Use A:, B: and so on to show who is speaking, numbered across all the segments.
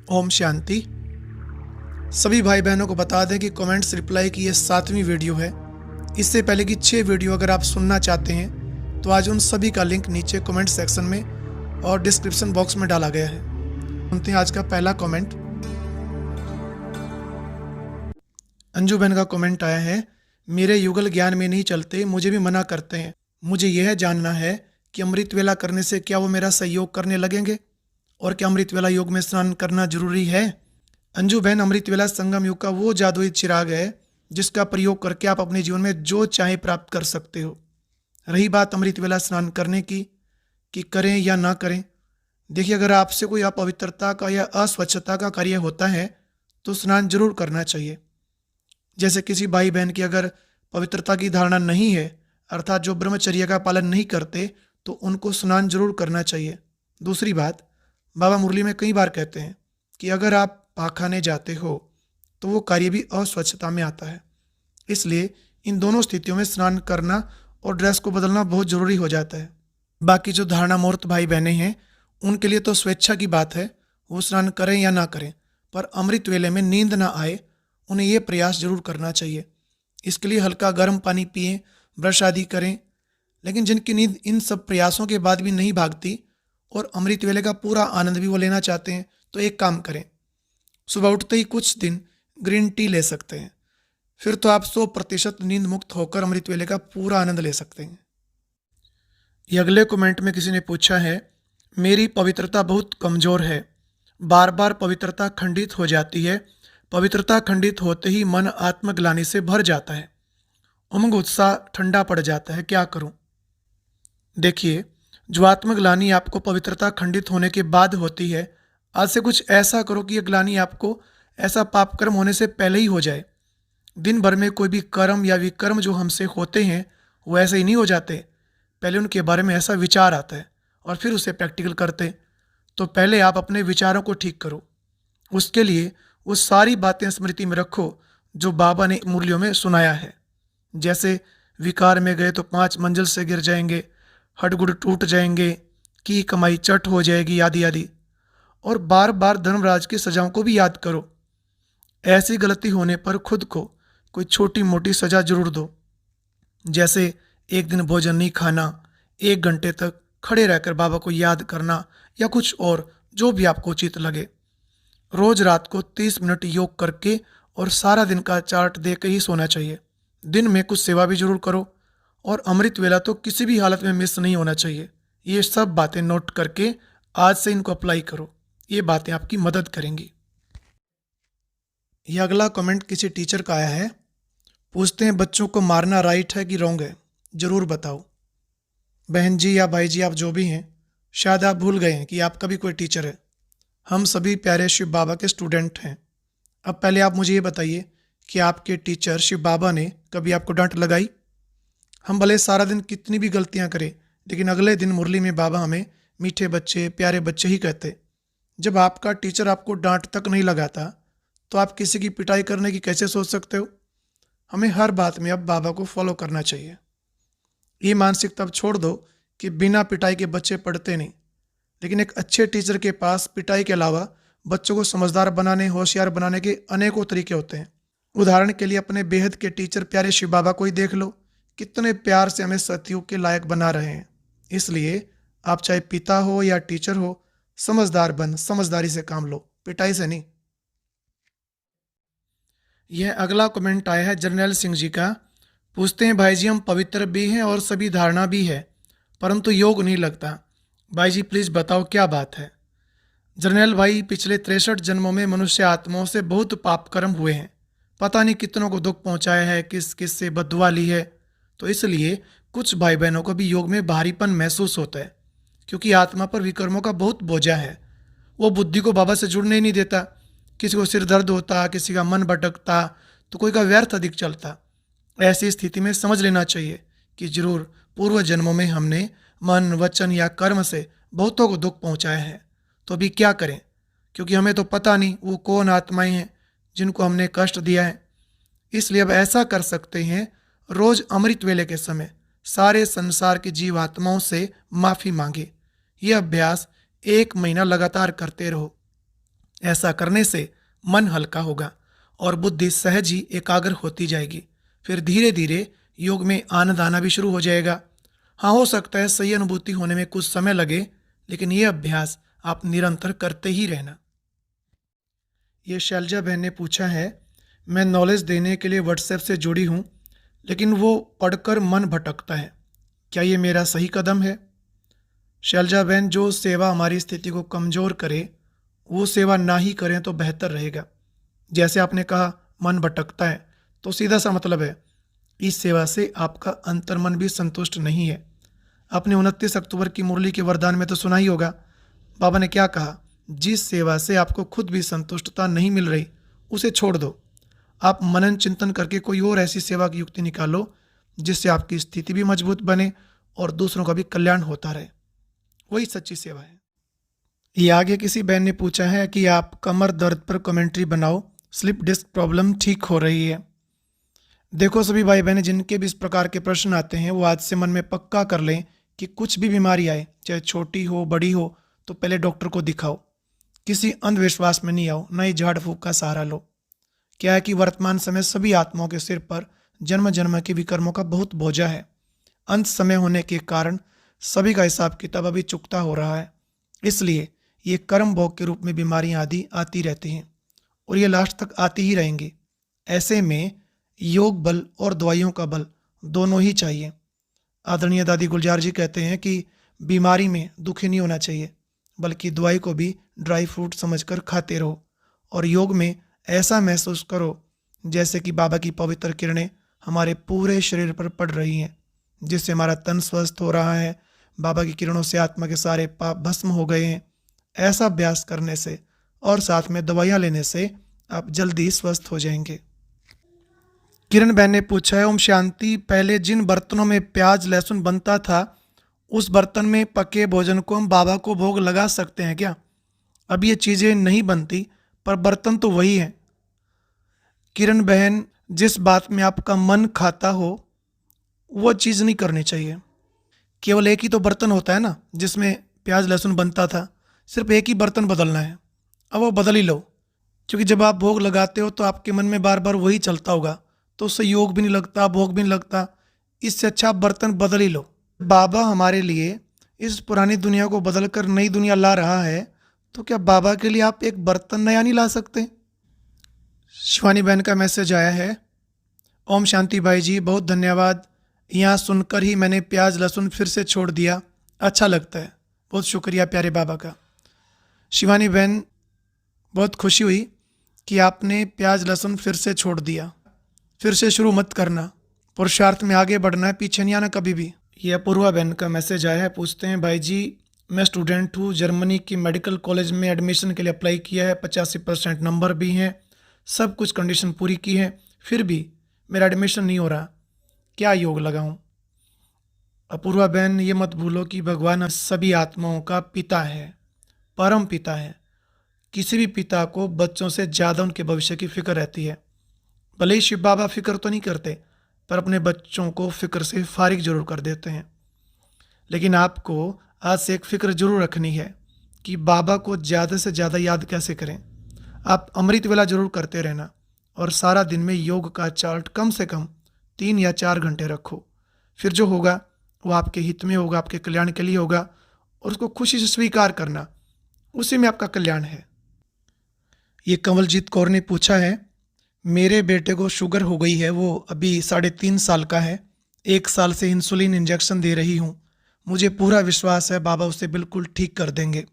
A: ओम शांति। सभी भाई बहनों को बता दें कि कमेंट्स रिप्लाई की ये 7वीं वीडियो है। इससे पहले की 6 वीडियो अगर आप सुनना चाहते हैं तो आज उन सभी का लिंक नीचे कमेंट सेक्शन में और डिस्क्रिप्शन बॉक्स में डाला गया है। सुनते हैं आज का पहला कमेंट। अंजू बहन का कमेंट आया है, मेरे युगल ज्ञान में नहीं चलते, मुझे भी मना करते हैं। मुझे यह जानना है कि अमृत वेला करने से क्या वो मेरा सहयोग करने लगेंगे और क्या अमृत वेला योग में स्नान करना जरूरी है। अंजू बहन, अमृत वेला संगम युग का वो जादुई चिराग है जिसका प्रयोग करके आप अपने जीवन में जो चाहे प्राप्त कर सकते हो। रही बात अमृत वेला स्नान करने की कि करें या ना करें, देखिए, अगर आपसे कोई अपवित्रता का या अस्वच्छता का कार्य होता है तो स्नान जरूर करना चाहिए। जैसे किसी भाई बहन की अगर पवित्रता की धारणा नहीं है, अर्थात जो ब्रह्मचर्य का पालन नहीं करते, तो उनको स्नान जरूर करना चाहिए। दूसरी बात, बाबा मुरली में कई बार कहते हैं कि अगर आप पाखाने जाते हो तो वो कार्य भी अस्वच्छता में आता है। इसलिए इन दोनों स्थितियों में स्नान करना और ड्रेस को बदलना बहुत जरूरी हो जाता है। बाकी जो धारणा मूर्त भाई बहनें हैं उनके लिए तो स्वेच्छा की बात है, वो स्नान करें या ना करें, पर अमृत वेले में नींद ना आए उन्हें ये प्रयास जरूर करना चाहिए। इसके लिए हल्का गर्म पानी पिएं, ब्रश आदि करें। लेकिन जिनकी नींद इन सब प्रयासों के बाद भी नहीं भागती और अमृत वेले का पूरा आनंद भी वो लेना चाहते हैं, तो एक काम करें, सुबह उठते ही कुछ दिन ग्रीन टी ले सकते हैं। फिर तो आप 100% नींद मुक्त होकर अमृत वेले का पूरा आनंद ले सकते हैं। ये अगले कमेंट में किसी ने पूछा है, मेरी पवित्रता बहुत कमज़ोर है, बार बार पवित्रता खंडित हो जाती है। पवित्रता खंडित होते ही मन आत्मग्लानि से भर जाता है, उमंग उत्साह ठंडा पड़ जाता है, क्या करूं? देखिए, जो आत्मग्लानि आपको पवित्रता खंडित होने के बाद होती है, आज से कुछ ऐसा करो कि यह ग्लानि आपको ऐसा पाप कर्म होने से पहले ही हो जाए। दिन भर में कोई भी कर्म या विकर्म जो हमसे होते हैं वो ऐसे ही नहीं हो जाते, पहले उनके बारे में ऐसा विचार आता है और फिर उसे प्रैक्टिकल करते। तो पहले आप अपने विचारों को ठीक करो। उसके लिए वो सारी बातें स्मृति में रखो जो बाबा ने मुरलियों में सुनाया है। जैसे विकार में गए तो 5 मंजिल से गिर जाएंगे, हडगुड टूट जाएंगे, की कमाई चट हो जाएगी, आदि आदि। और बार बार धर्मराज की सजाओं को भी याद करो। ऐसी गलती होने पर खुद को कोई छोटी मोटी सजा जरूर दो, जैसे एक दिन भोजन नहीं खाना, 1 घंटे तक खड़े रहकर बाबा को याद करना, या कुछ और जो भी आपको उचित लगे। रोज रात को 30 मिनट योग करके और सारा दिन का चार्ट देकर ही सोना चाहिए। दिन में कुछ सेवा भी जरूर करो और अमृत वेला तो किसी भी हालत में मिस नहीं होना चाहिए। ये सब बातें नोट करके आज से इनको अप्लाई करो, ये बातें आपकी मदद करेंगी। यह अगला कमेंट किसी टीचर का आया है। पूछते हैं, बच्चों को मारना राइट है कि रॉन्ग है, जरूर बताओ। बहन जी या भाई जी, आप जो भी हैं, शायद आप भूल गए हैं कि आपका भी कोई टीचर है। हम सभी प्यारे शिव बाबा के स्टूडेंट हैं। अब पहले आप मुझे ये बताइए कि आपके टीचर शिव बाबा ने कभी आपको डांट लगाई? हम भले सारा दिन कितनी भी गलतियां करें, लेकिन अगले दिन मुरली में बाबा हमें मीठे बच्चे, प्यारे बच्चे ही कहते। जब आपका टीचर आपको डांट तक नहीं लगाता तो आप किसी की पिटाई करने की कैसे सोच सकते हो? हमें हर बात में अब बाबा को फॉलो करना चाहिए। ये मानसिकता अब छोड़ दो कि बिना पिटाई के बच्चे पढ़ते नहीं। लेकिन एक अच्छे टीचर के पास पिटाई के अलावा बच्चों को समझदार बनाने, होशियार बनाने के अनेकों तरीके होते हैं। उदाहरण के लिए अपने बेहद के टीचर प्यारे शिव बाबा को ही देख लो, कितने प्यार से हमें सतयुग के लायक बना रहे हैं। इसलिए आप चाहे पिता हो या टीचर हो, समझदार बन, समझदारी से काम लो, पिटाई से नहीं। यह अगला कमेंट आया है जर्नैल सिंह जी का। पूछते हैं, भाई जी हम पवित्र भी हैं और सभी धारणा भी है, परंतु योग नहीं लगता। भाई जी प्लीज़ बताओ क्या बात है। जर्नैल भाई, पिछले 63 जन्मों में मनुष्य आत्माओं से बहुत पाप कर्म हुए हैं, पता नहीं कितनों को दुख पहुंचाया है, किस किस से बददुआ ली है। तो इसलिए कुछ भाई बहनों को भी योग में भारीपन महसूस होता है, क्योंकि आत्मा पर विकर्मों का बहुत बोझा है। वो बुद्धि को बाबा से जुड़ने ही नहीं देता। किसी को सिर दर्द होता, किसी का मन भटकता, तो कोई का व्यर्थ अधिक चलता। ऐसी स्थिति में समझ लेना चाहिए कि जरूर पूर्व जन्मों में हमने मन, वचन या कर्म से बहुतों को दुख पहुंचाया है। तो अभी क्या करें, क्योंकि हमें तो पता नहीं वो कौन आत्माएं हैं जिनको हमने कष्ट दिया है। इसलिए अब ऐसा कर सकते हैं, रोज अमृत वेले के समय सारे संसार की जीवात्माओं से माफ़ी मांगे। ये अभ्यास 1 महीना लगातार करते रहो। ऐसा करने से मन हल्का होगा और बुद्धि सहज ही एकाग्र होती जाएगी। फिर धीरे धीरे योग में आनंद आना भी शुरू हो जाएगा। हाँ, हो सकता है सही अनुभूति होने में कुछ समय लगे, लेकिन ये अभ्यास आप निरंतर करते ही रहना। ये शैलजा बहन ने पूछा है, मैं नॉलेज देने के लिए व्हाट्सएप से जुड़ी हूँ, लेकिन वो पढ़कर मन भटकता है। क्या ये मेरा सही कदम है? शैलजा बहन, जो सेवा हमारी स्थिति को कमज़ोर करे, वो सेवा ना ही करें तो बेहतर रहेगा। जैसे आपने कहा मन भटकता है, तो सीधा सा मतलब है इस सेवा से आपका अंतर्मन भी संतुष्ट नहीं है। आपने 29 अक्टूबर की मुरली के वरदान में तो सुना ही होगा, बाबा ने क्या कहा, जिस सेवा से आपको खुद भी संतुष्टता नहीं मिल रही उसे छोड़ दो। आप मनन चिंतन करके कोई और ऐसी सेवा की युक्ति निकालो जिससे आपकी स्थिति भी मजबूत बने और दूसरों का भी कल्याण होता रहे। वही सच्ची सेवा है। ये आगे किसी बहन ने पूछा है कि आप कमर दर्द पर कमेंट्री बनाओ, स्लिप डिस्क प्रॉब्लम ठीक हो रही है। देखो सभी भाई बहनें, जिनके भी इस प्रकार के प्रश्न आते हैं वो आज से मन में पक्का कर लें कि कुछ भी बीमारी आए, चाहे छोटी हो बड़ी हो, तो पहले डॉक्टर को दिखाओ। किसी अंधविश्वास में नहीं आओ, न ही झाड़ फूक का सहारा लो। क्या है कि वर्तमान समय सभी आत्माओं के सिर पर जन्म जन्म के विकर्मों का बहुत बोझा है। अंत समय होने के कारण सभी का हिसाब किताब अभी चुकता हो रहा है। इसलिए ये कर्म भोग के रूप में बीमारियां आदि आती रहती हैं और ये लास्ट तक आती ही रहेंगी। ऐसे में योग बल और दवाइयों का बल दोनों ही चाहिए। आदरणीय दादी गुलजार जी कहते हैं कि बीमारी में दुखी नहीं होना चाहिए, बल्कि दवाई को भी ड्राई फ्रूट समझकर खाते रहो और योग में ऐसा महसूस करो जैसे कि बाबा की पवित्र किरणें हमारे पूरे शरीर पर पड़ रही हैं, जिससे हमारा तन स्वस्थ हो रहा है। बाबा की किरणों से आत्मा के सारे पाप भस्म हो गए हैं। ऐसा अभ्यास करने से और साथ में दवाइयाँ लेने से आप जल्दी स्वस्थ हो जाएंगे। किरण बहन ने पूछा है, ओम शांति, पहले जिन बर्तनों में प्याज लहसुन बनता था उस बर्तन में पके भोजन को हम बाबा को भोग लगा सकते हैं क्या? अब ये चीज़ें नहीं बनती पर बर्तन तो वही है। किरण बहन, जिस बात में आपका मन खाता हो वो चीज़ नहीं करनी चाहिए। केवल एक ही तो बर्तन होता है ना जिसमें प्याज लहसुन बनता था, सिर्फ एक ही बर्तन बदलना है। अब वो बदल ही लो, क्योंकि जब आप भोग लगाते हो तो आपके मन में बार बार वही चलता होगा, तो उससे योग भी नहीं लगता, भोग भी नहीं लगता। इससे अच्छा आप बर्तन बदल ही लो। बाबा हमारे लिए इस पुरानी दुनिया को बदल कर नई दुनिया ला रहा है, तो क्या बाबा के लिए आप एक बर्तन नया नहीं ला सकते? शिवानी बहन का मैसेज आया है, ओम शांति भाई जी, बहुत धन्यवाद। यहाँ सुनकर ही मैंने प्याज लहसुन फिर से छोड़ दिया, अच्छा लगता है। बहुत शुक्रिया प्यारे बाबा का। शिवानी बहन, बहुत खुशी हुई कि आपने प्याज लहसुन फिर से छोड़ दिया। फिर से शुरू मत करना, पुरुषार्थ में आगे बढ़ना है, पीछे नहीं आना कभी भी। ये अपूर्वा बहन का मैसेज आया है, पूछते हैं भाई जी, मैं स्टूडेंट हूँ, जर्मनी की मेडिकल कॉलेज में एडमिशन के लिए अप्लाई किया है, 85% नंबर भी हैं, सब कुछ कंडीशन पूरी की है, फिर भी मेरा एडमिशन नहीं हो रहा, क्या योग लगाऊं? अपूर्वा बहन, ये मत भूलो कि भगवान सभी आत्माओं का पिता है, परम पिता है। किसी भी पिता को बच्चों से ज़्यादा उनके भविष्य की फिक्र रहती है। भले ही शिव बाबा फिक्र तो नहीं करते, पर अपने बच्चों को फिक्र से फारिग जरूर कर देते हैं। लेकिन आपको आज से एक फ़िक्र जरूर रखनी है कि बाबा को ज़्यादा से ज़्यादा याद कैसे करें। आप अमृत वेला जरूर करते रहना और सारा दिन में योग का चार्ट कम से कम 3 या 4 घंटे रखो। फिर जो होगा वो आपके हित में होगा, आपके कल्याण के लिए होगा, और उसको खुशी से स्वीकार करना, उसी में आपका कल्याण है। ये कंवलजीत कौर ने पूछा है, मेरे बेटे को शुगर हो गई है, वो अभी 3.5 साल का है, 1 साल से इंसुलिन इंजेक्शन दे रही हूँ, मुझे पूरा विश्वास है बाबा उसे बिल्कुल ठीक कर देंगे।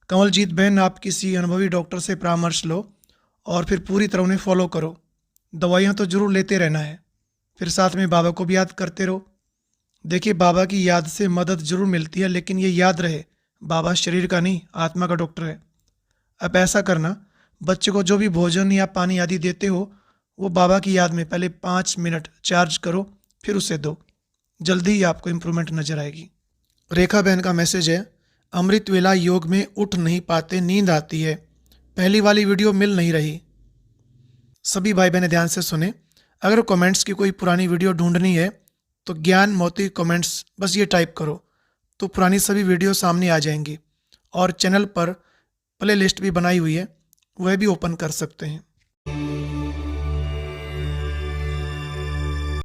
A: कंवलजीत बहन, आप किसी अनुभवी डॉक्टर से परामर्श लो और फिर पूरी तरह उन्हें फॉलो करो। दवाइयाँ तो जरूर लेते रहना है, फिर साथ में बाबा को भी याद करते रहो। देखिए, बाबा की याद से मदद जरूर मिलती है, लेकिन ये याद रहे बाबा शरीर का नहीं, आत्मा का डॉक्टर है। अब ऐसा करना, बच्चे को जो भी भोजन या पानी आदि देते हो वो बाबा की याद में पहले 5 मिनट चार्ज करो, फिर उसे दो, जल्दी ही आपको इम्प्रूवमेंट नजर आएगी। रेखा बहन का मैसेज है, अमृत वेला योग में उठ नहीं पाते, नींद आती है, पहली वाली वीडियो मिल नहीं रही। सभी भाई बहनें ध्यान से सुने, अगर कमेंट्स की कोई पुरानी वीडियो ढूंढनी है तो ज्ञान मोती कमेंट्स बस ये टाइप करो तो पुरानी सभी वीडियो सामने आ जाएंगी। और चैनल पर प्ले लिस्ट भी बनाई हुई है, वह भी ओपन कर सकते हैं।